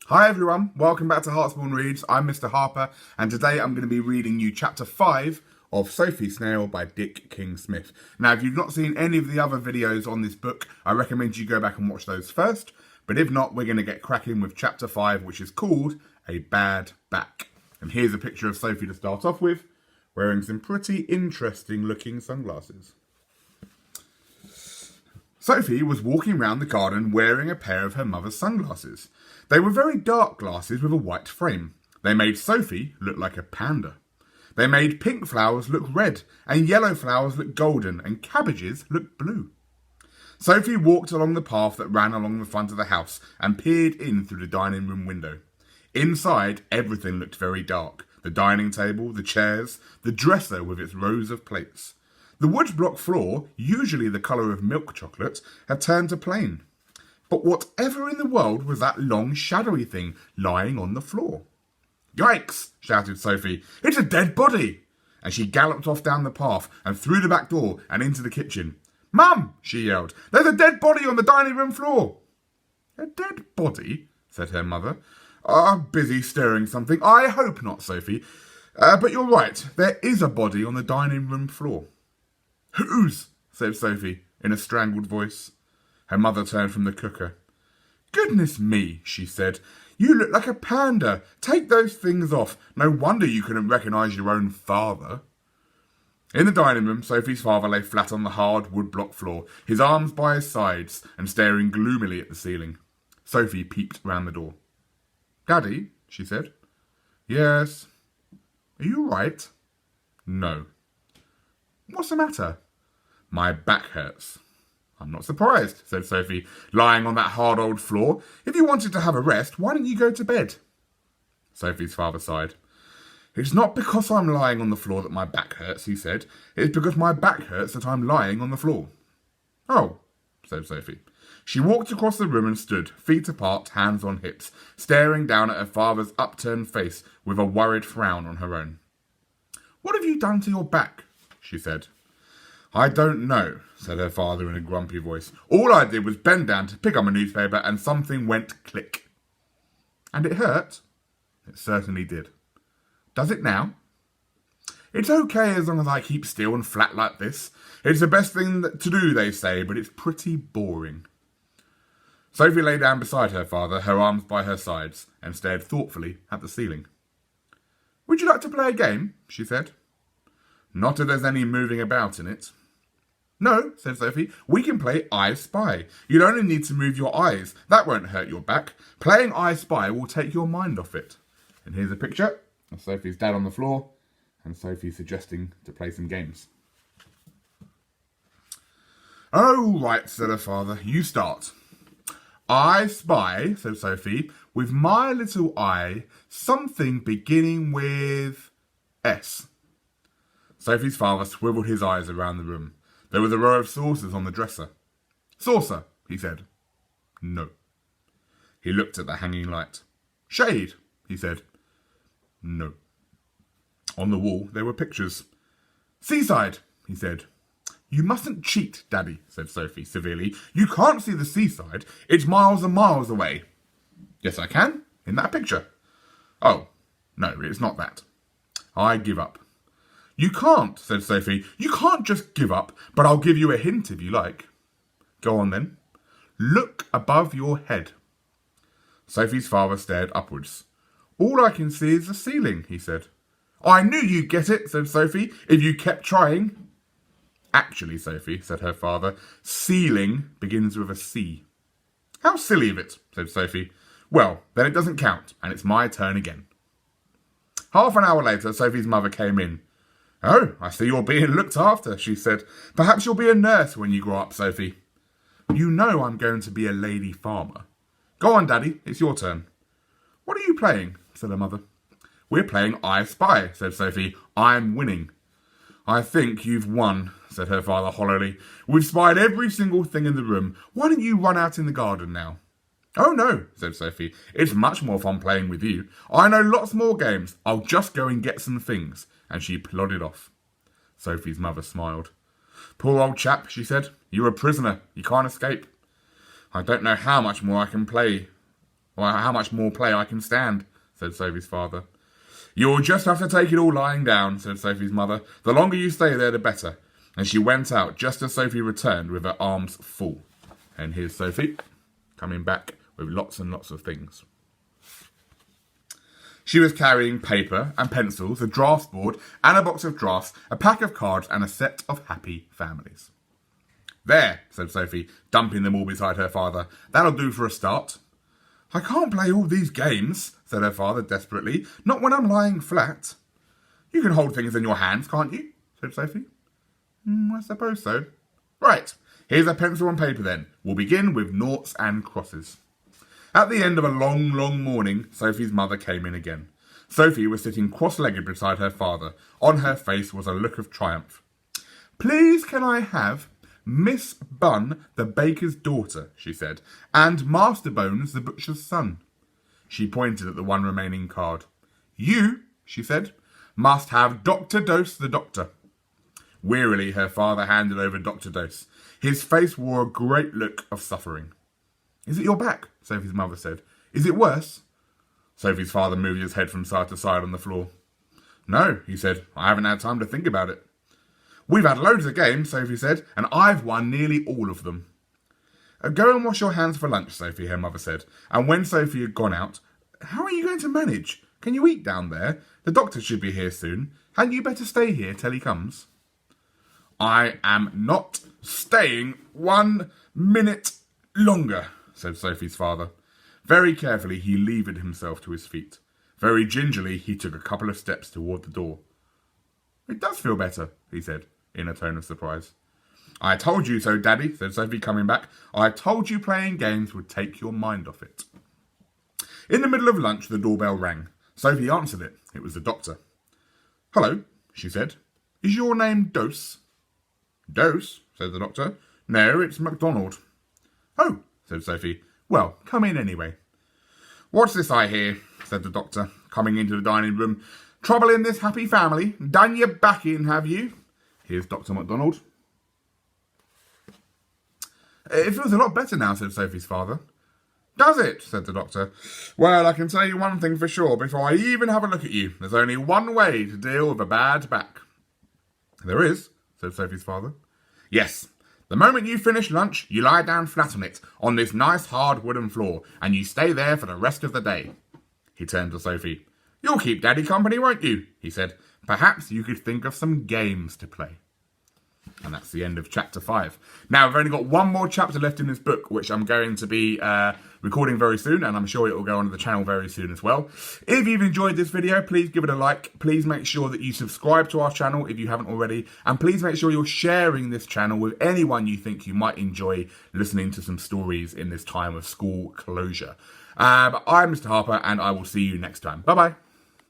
Hi everyone, welcome back to Heartsborn Reads. I'm Mr. Harper, and today I'm going to be reading you Chapter 5 of Sophie, Snail by Dick King-Smith. Now, if you've not seen any of the other videos on this book, I recommend you go back and watch those first. But if not, we're going to get cracking with Chapter 5, which is called A Bad Back. And here's a picture of Sophie to start off with, wearing some pretty interesting looking sunglasses. Sophie was walking round the garden wearing a pair of her mother's sunglasses. They were very dark glasses with a white frame. They made Sophie look like a panda. They made pink flowers look red, and yellow flowers look golden, and cabbages look blue. Sophie walked along the path that ran along the front of the house and peered in through the dining room window. Inside, everything looked very dark. The dining table, the chairs, the dresser with its rows of plates. The woodblock floor, usually the colour of milk chocolate, had turned to plain. But whatever in the world was that long, shadowy thing lying on the floor? "Yikes!" shouted Sophie. "It's a dead body!" And she galloped off down the path and through the back door and into the kitchen. "Mum!" she yelled. "There's a dead body on the dining room floor!" "A dead body?" said her mother. Busy stirring something. "I hope not, Sophie. But you're right, there is a body on the dining room floor." "Whose?" said Sophie, in a strangled voice. Her mother turned from the cooker. "Goodness me," she said. "You look like a panda. Take those things off. No wonder you couldn't recognise your own father." In the dining room, Sophie's father lay flat on the hard woodblock floor, his arms by his sides and staring gloomily at the ceiling. Sophie peeped round the door. "Daddy," she said. "Yes." "Are you all right?" "No." "What's the matter?" "My back hurts." "I'm not surprised," said Sophie, lying on that hard old floor. "If you wanted to have a rest, why didn't you go to bed?" Sophie's father sighed. "It's not because I'm lying on the floor that my back hurts," he said. "It's because my back hurts that I'm lying on the floor." "Oh," said Sophie. She walked across the room and stood, feet apart, hands on hips, staring down at her father's upturned face with a worried frown on her own. "What have you done to your back?" she said. "I don't know," said her father in a grumpy voice. "All I did was bend down to pick up a newspaper and something went click." "And it hurt?" "It certainly did." "Does it now?" "It's okay as long as I keep still and flat like this. It's the best thing to do, they say, but it's pretty boring." Sophie lay down beside her father, her arms by her sides, and stared thoughtfully at the ceiling. "Would you like to play a game?" she said. "Not if there's any moving about in it." "No," said Sophie, "we can play I Spy. You'd only need to move your eyes. That won't hurt your back. Playing I Spy will take your mind off it." And here's a picture of Sophie's dad on the floor, and Sophie suggesting to play some games. "Oh, right," said her father. "You start." "I spy," said Sophie, "with my little eye, something beginning with S." Sophie's father swiveled his eyes around the room. There was a row of saucers on the dresser. "Saucer," he said. "No." He looked at the hanging light. "Shade," he said. "No." On the wall there were pictures. "Seaside," he said. "You mustn't cheat, Daddy," said Sophie severely. "You can't see the seaside. It's miles and miles away." "Yes, I can. In that picture." "Oh, no, it's not that." "I give up." "You can't," said Sophie. "You can't just give up, but I'll give you a hint if you like." "Go on then." "Look above your head." Sophie's father stared upwards. "All I can see is the ceiling," he said. "I knew you'd get it," said Sophie, "if you kept trying." "Actually, Sophie," said her father, "ceiling begins with a C." "How silly of it," said Sophie. "Well, then it doesn't count, and it's my turn again." Half an hour later, Sophie's mother came in. "Oh, I see you're being looked after," she said. "Perhaps you'll be a nurse when you grow up, Sophie." "You know I'm going to be a lady farmer." "Go on, Daddy, it's your turn." "What are you playing?" said her mother. "We're playing I Spy," said Sophie. "I'm winning." "I think you've won," said her father hollowly. "We've spied every single thing in the room. Why don't you run out in the garden now?" "Oh no," said Sophie. "It's much more fun playing with you. I know lots more games. I'll just go and get some things." And she plodded off. Sophie's mother smiled. "Poor old chap," she said. "You're a prisoner. You can't escape. I don't know how much more I can play Or how much more play I can stand, said Sophie's father. You'll just have to take it all lying down, said Sophie's mother. The longer you stay there, the better. And she went out just as Sophie returned with her arms full. And here's Sophie, coming back with lots and lots of things. She was carrying paper and pencils, a drafts board and a box of drafts, a pack of cards and a set of happy families. There, said Sophie, dumping them all beside her father. That'll do for a start. I can't play all these games, said her father desperately. Not when I'm lying flat. You can hold things in your hands, can't you? Said Sophie. I suppose so. Right, here's a pencil and paper then. We'll begin with noughts and crosses. At the end of a long, long morning, Sophie's mother came in again. Sophie was sitting cross-legged beside her father. On her face was a look of triumph. Please can I have Miss Bunn, the baker's daughter, she said, and Master Bones, the butcher's son. She pointed at the one remaining card. You, she said, must have Dr. Dose the doctor. Wearily, her father handed over Dr. Dose. His face wore a great look of suffering. Is it your back? Sophie's mother said. Is it worse? Sophie's father moved his head from side to side on the floor. No, he said. I haven't had time to think about it. We've had loads of games, Sophie said, and I've won nearly all of them. Go and wash your hands for lunch, Sophie, her mother said. And when Sophie had gone out, how are you going to manage? Can you eat down there? The doctor should be here soon. Hadn't you better stay here till he comes? I am not staying 1 minute longer, said Sophie's father. Very carefully he levered himself to his feet. Very gingerly he took a couple of steps toward the door. It does feel better, he said, in a tone of surprise. I told you so, Daddy, said Sophie, coming back. I told you playing games would take your mind off it. In the middle of lunch, the doorbell rang. Sophie answered it. It was the doctor. Hello, she said. Is your name Dose? Dose, said the doctor. No, it's MacDonald. Oh, said Sophie. Well, come in anyway. What's this I hear? Said the doctor, coming into the dining room. Trouble in this happy family? Done your back in, have you? Here's Dr. MacDonald. It feels a lot better now, said Sophie's father. Does it? Said the doctor. Well, I can tell you one thing for sure before I even have a look at you. There's only one way to deal with a bad back. There is, said Sophie's father. Yes. The moment you finish lunch, you lie down flat on it, on this nice hard wooden floor, and you stay there for the rest of the day. He turned to Sophie. You'll keep Daddy company, won't you? He said. Perhaps you could think of some games to play. And that's the end of chapter 5. Now, I've only got one more chapter left in this book, which I'm going to be recording very soon, and I'm sure it will go onto the channel very soon as well. If you've enjoyed this video, please give it a like. Please make sure that you subscribe to our channel if you haven't already, and please make sure you're sharing this channel with anyone you think you might enjoy listening to some stories in this time of school closure. I'm Mr. Harper, and I will see you next time. Bye-bye.